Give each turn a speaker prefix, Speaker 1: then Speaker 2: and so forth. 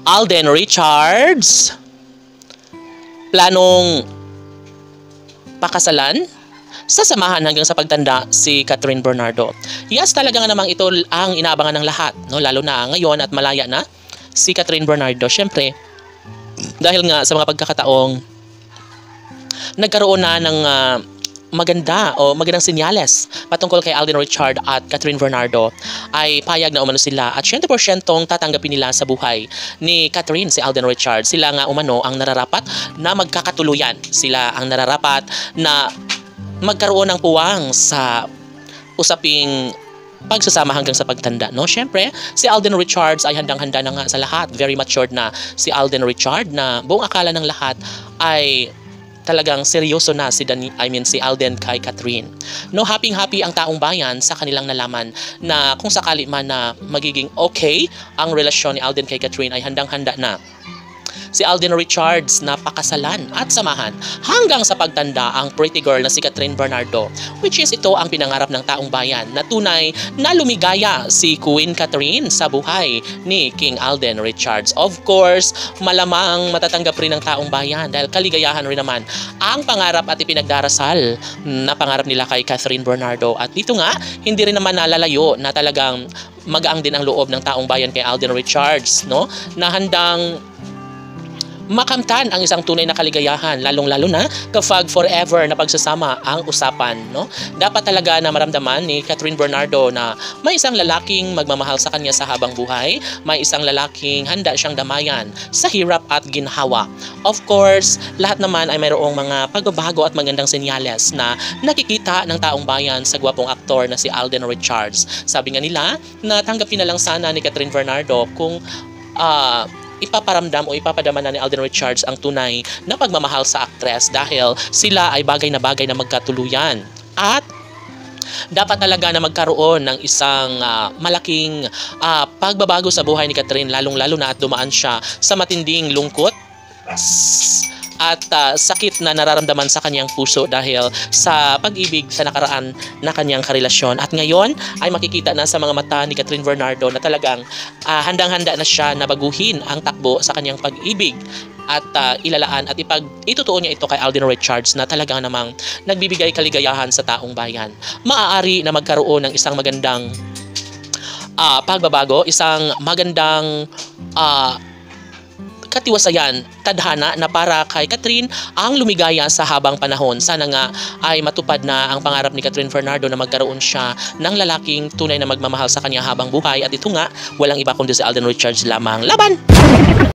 Speaker 1: Alden Richards planong pakasalan sa samahan hanggang sa pagtanda si Catherine Bernardo. Yes, talaga nga namang ito ang inaabangan ng lahat, no? Lalo na ngayon at malaya na si Catherine Bernardo. Siyempre, dahil nga sa mga pagkakataong nagkaroon na ng magandang senyales patungkol kay Alden Richards at Catherine Bernardo, ay payag na umano sila at 100% tatanggapin nila sa buhay ni Catherine si Alden Richards. Sila nga umano ang nararapat na magkakatuluyan. Sila ang nararapat na magkaroon ng puwang sa usaping pagsasama hanggang sa pagtanda, no? Syempre, si Alden Richards ay handang-handa na nga sa lahat. Very matured na si Alden Richards na buong akala ng lahat ay talagang seryoso na si Alden kay Catherine. No, happy-happy ang taong bayan sa kanilang nalaman na kung sakali man na magiging okay ang relasyon ni Alden kay Catherine, ay handang-handa na si Alden Richards na pakasalan at samahan hanggang sa pagtanda ang pretty girl na si Catherine Bernardo, which is ito ang pinangarap ng taong bayan na tunay na lumigaya si Queen Catherine sa buhay ni King Alden Richards. Of course, malamang matatanggap rin ng taong bayan dahil kaligayahan rin naman ang pangarap at ipinagdarasal na pangarap nila kay Catherine Bernardo. At dito nga, hindi rin naman nalalayo na talagang magaang din ang loob ng taong bayan kay Alden Richards, no? Na handang makamtan ang isang tunay na kaligayahan, lalong-lalo na kapag forever na pagsasama ang usapan, no? Dapat talaga na maramdaman ni Catherine Bernardo na may isang lalaking magmamahal sa kanya sa habang buhay, may isang lalaking handa siyang damayan sa hirap at ginhawa. Of course, lahat naman ay mayroong mga pagbabago at magandang senyales na nakikita ng taong bayan sa gwapong aktor na si Alden Richards. Sabi nga nila na tanggapin na lang sana ni Catherine Bernardo kung ipaparamdam o ipapadama na ni Alden Richards ang tunay na pagmamahal sa aktres, dahil sila ay bagay na magkatuluyan. At dapat talaga na magkaroon ng isang malaking pagbabago sa buhay ni Catherine, lalong-lalo na at dumaan siya sa matinding lungkot at sakit na nararamdaman sa kanyang puso dahil sa pag-ibig sa nakaraan na kanyang karelasyon. At ngayon ay makikita na sa mga mata ni Catherine Bernardo na talagang handang-handa na siya na baguhin ang takbo sa kanyang pag-ibig at ilalaan at itutuon niya ito kay Alden Richards na talagang namang nagbibigay kaligayahan sa taong bayan. Maaari na magkaroon ng isang magandang pagbabago, isang magandang katiwasayan, tadhana na para kay Catherine ang lumigaya sa habang panahon. Sana nga ay matupad na ang pangarap ni Catherine Bernardo na magkaroon siya ng lalaking tunay na magmamahal sa kanya habang buhay. At ito nga, walang iba kundi si Alden Richards lamang. Laban!